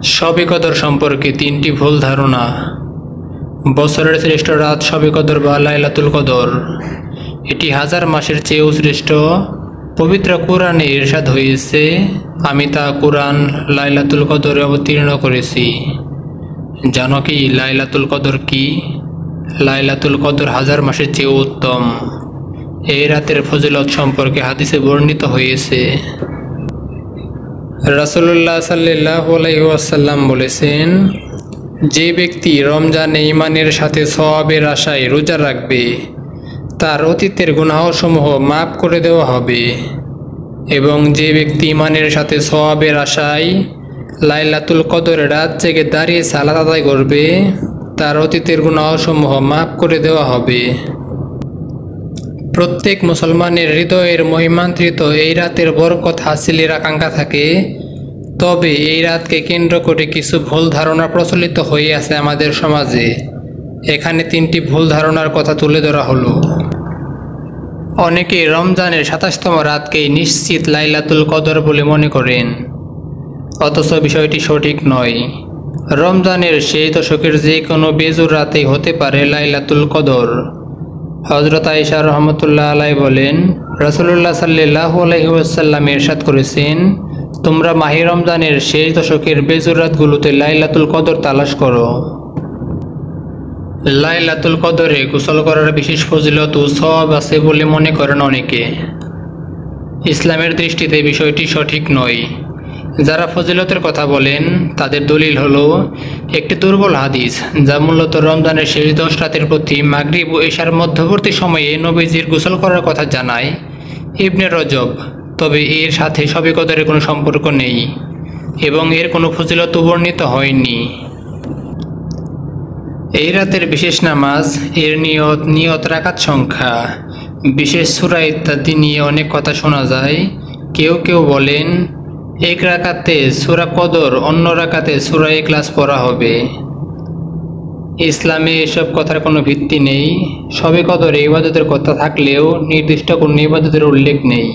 শবে কদর সম্পর্কে তিনটি ভুল ধারণা। বছরের শ্রেষ্ঠ রাত শবে কদর বা লাইলাতুল কদর। এটি হাজার মাসের চেয়েও শ্রেষ্ঠ। পবিত্র কোরআনে ইরশাদ হয়েছে, আমি তা কোরআন লাইলাতুল কদরে অবতীর্ণ করেছি। জানো কি লাইলাতুল কদর কি? লাইলাতুল কদর হাজার মাসের চেয়েও উত্তম। এই রাতের ফজিলত সম্পর্কে হাদিসে বর্ণিত হয়েছে। রাসূলুল্লাহ সাল্লাল্লাহু আলাইহি ওয়াসাল্লাম বলেছেন, যে ব্যক্তি রমজানে ঈমানের সাথে সওয়াবের আশায় রোজা রাখবে, তার অতীতের গুনাহসমূহ মাফ করে দেওয়া হবে। এবং যে ব্যক্তি ঈমানের সাথে সওয়াবের আশায় লাইলাতুল কদরে রাত জেগে দাঁড়িয়ে সালাত আদায় করবে, তার অতীতের গুনাহসমূহ মাফ করে দেওয়া হবে। প্রত্যেক মুসলমানের হৃদয়ের মহিমান্বিত এই রাতের বরকত হাসিলের আকাঙ্ক্ষা থাকে। তবে এই রাতকে কেন্দ্র করে কিছু ভুল ধারণা প্রচলিত হয়ে আছে আমাদের সমাজে। এখানে তিনটি ভুল ধারণার কথা তুলে ধরা হলো। অনেকে রমজানের ২৭তম রাতকেই নিশ্চিত লাইলাতুল কদর বলে মনে করেন, অথচ বিষয়টি সঠিক নয়। রমজানের শেষ দশকের যে কোনো বেজোর রাতেই হতে পারে লাইলাতুল কদর। হযরত আয়েশা রাহমাতুল্লাহ আলাইহা বলেন, রাসূলুল্লাহ সাল্লাল্লাহু আলাইহি ওয়াসাল্লাম ইরশাদ করেছেন, তোমরা মাহে রমজানের শেষ দশকের বেজোর রাতগুলোতে লাইলাতুল কদর তালাশ করো। লাইলাতুল কদরে গোসল করার বিশেষ ফজিলত ও সওয়াব আছে বলে মনে করেন অনেকে। ইসলামের দৃষ্টিতে বিষয়টি সঠিক নয়। যারা ফজিলতের কথা বলেন তাদের দলিল হলো একটি দুর্বল হাদিস, যা মূলত রমজানের শেষ 10 রাতের প্রতি মাগরিব ও এশার মধ্যবর্তী সময়ে নবীজির গোসল করার কথা জানায় ইবনে রজব। তবে এর সাথে শবে কদরের কোনো সম্পর্ক নেই এবং এর কোনো ফজিলত বর্ণিত হয়নি। এই রাতের বিশেষ নামাজ, এর নিয়ত রাকাত সংখ্যা, বিশেষ সূরা ইত্যাদি নিয়ে অনেক কথা শোনা যায়। কেউ কেউ বলেন, এক রাকাতে সূরা কদর, অন্য রাকাতে সূরা ইখলাস পড়া হবে। ইসলামে এসব কথার কোনো ভিত্তি নেই। শবে কদরে ইবাদতের কথা থাকলেও নির্দিষ্ট কোনো ইবাদতের উল্লেখ নেই।